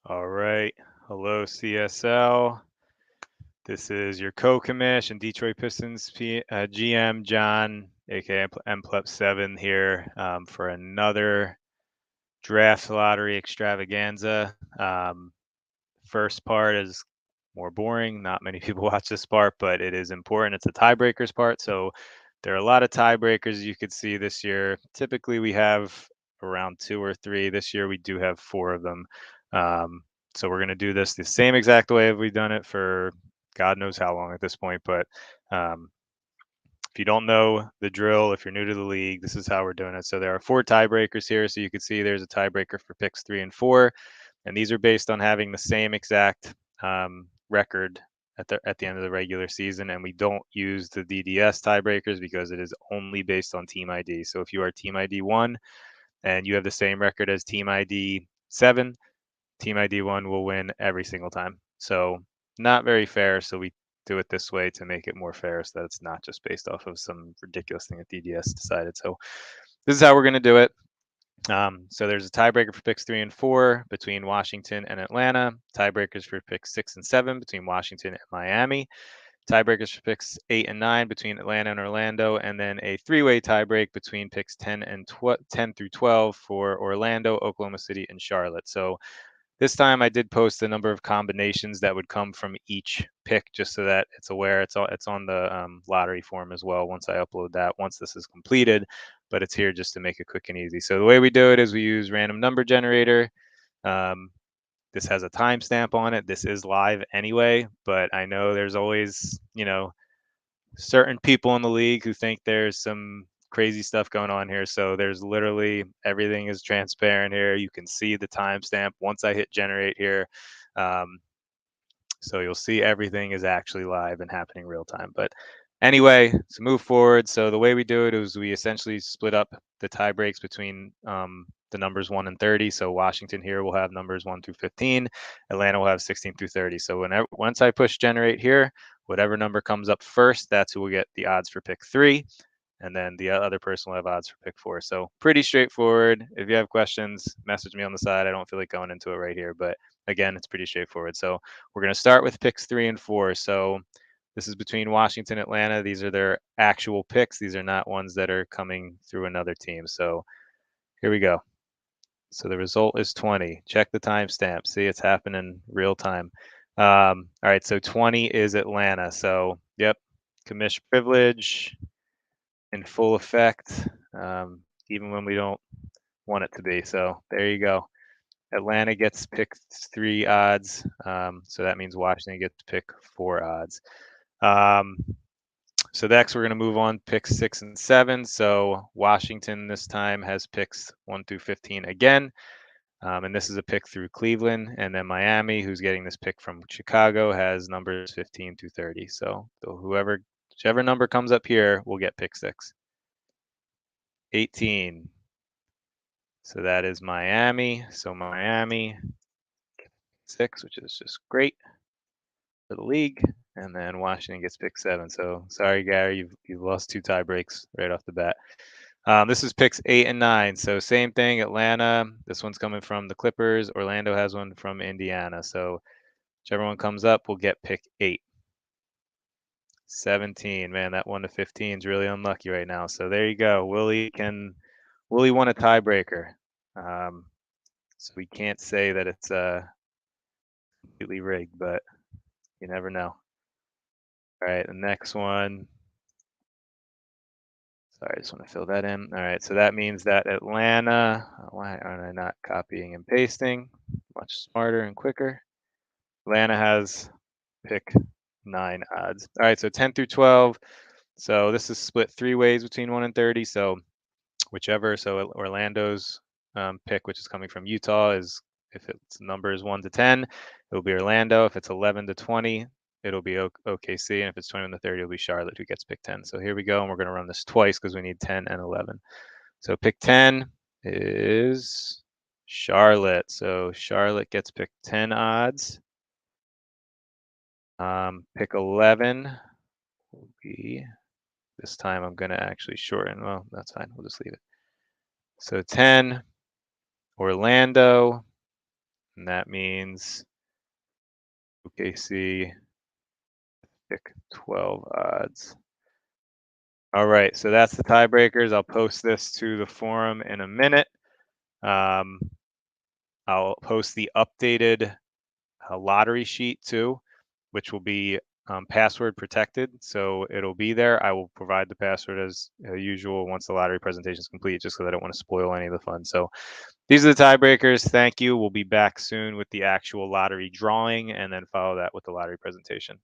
All right. Hello, CSL. This is your co-commish and Detroit Pistons GM, John, aka MPLEP7 here for another draft lottery extravaganza. First part is more boring. Not many people watch this part, but it is important. It's a tiebreakers part. So there are a lot of tiebreakers you could see this year. Typically, we have around 2 or 3. This year, we do have 4 of them. So we're going to do this the same exact way we've done it for God knows how long at this point. But if you don't know the drill, if you're new to the league, this is how we're doing it. So there are 4 tiebreakers here. So you can see there's a tiebreaker for picks 3 and 4. And these are based on having the same exact record at the end of the regular season. And we don't use the DDS tiebreakers because it is only based on team ID. So if you are team ID 1 and you have the same record as team ID 7, team ID 1 will win every single time. So not very fair. So we do it this way to make it more fair so that it's not just based off of some ridiculous thing that DDS decided. So this is how we're going to do it. So there's a tiebreaker for picks 3 and 4 between Washington and Atlanta. Tiebreakers for picks 6 and 7 between Washington and Miami. Tiebreakers for picks 8 and 9 between Atlanta and Orlando, and then a 3-way tiebreak between picks 10 through 12 for Orlando, Oklahoma City, and Charlotte. So this time I did post a number of combinations that would come from each pick, just so that it's aware. It's on the lottery form as well once I upload that, once this is completed, but it's here just to make it quick and easy. So the way we do it is we use random number generator. This has a timestamp on it. This is live anyway, but I know there's always, certain people in the league who think there's some crazy stuff going on here. So there's literally everything is transparent here. You can see the timestamp once I hit generate here. So you'll see everything is actually live and happening real time. But anyway, to move forward, so the way we do it is we essentially split up the tie breaks between the numbers 1 and 30. So Washington here will have numbers 1 through 15. Atlanta will have 16 through 30. So once I push generate here, whatever number comes up first, that's who will get the odds for pick 3. And then the other person will have odds for pick 4. So pretty straightforward. If you have questions, message me on the side. I don't feel like going into it right here, but again, it's pretty straightforward. So we're going to start with picks 3 and 4. So this is between Washington and Atlanta. These are their actual picks. These are not ones that are coming through another team. So here we go. So the result is 20. Check the timestamp. See, it's happening real time. All right, so 20 is Atlanta. So, yep, commish privilege in full effect, even when we don't want it to be. So there you go. Atlanta gets pick 3 odds. So that means Washington gets to pick 4 odds. So next we're going to move on picks 6 and 7. So Washington this time has picks 1 through 15 again. And this is a pick through Cleveland. And then Miami, who's getting this pick from Chicago, has numbers 15 through 30. So whichever number comes up here will get pick 6. 18. So that is Miami. So Miami 6, which is just great for the league. And then Washington gets pick 7. So sorry, Gary, you've lost 2 tie breaks right off the bat. This is picks 8 and 9. So same thing, Atlanta. This one's coming from the Clippers. Orlando has one from Indiana. So whichever one comes up will get pick 8. 17. Man, that 1 to 15 is really unlucky right now. So there you go. Willie won a tiebreaker. So we can't say that it's completely rigged, but you never know. All right, the next one. Sorry, I just want to fill that in. All right, so that means that Atlanta, why aren't I not copying and pasting? Much smarter and quicker. Atlanta has pick 9 odds. All right, so 10 through 12. So this is split 3 ways between 1 and 30. So whichever, so Orlando's pick, which is coming from Utah, is if its number is 1 to 10, it'll be Orlando. If it's 11 to 20, it'll be OKC, and if it's 21 to 30, it'll be Charlotte who gets pick 10. So here we go, and we're going to run this twice because we need 10 and 11. So pick 10 is Charlotte. So Charlotte gets pick 10 odds. Pick 11 will be, this time I'm going to actually shorten. Well, that's fine. We'll just leave it. So 10, Orlando. And that means OKC pick 12 odds. All right, so that's the tiebreakers. I'll post this to the forum in a minute. I'll post the updated lottery sheet too, which will be password protected. So it'll be there. I will provide the password as usual once the lottery presentation is complete, just because I don't want to spoil any of the fun. So these are the tiebreakers. Thank you. We'll be back soon with the actual lottery drawing and then follow that with the lottery presentation.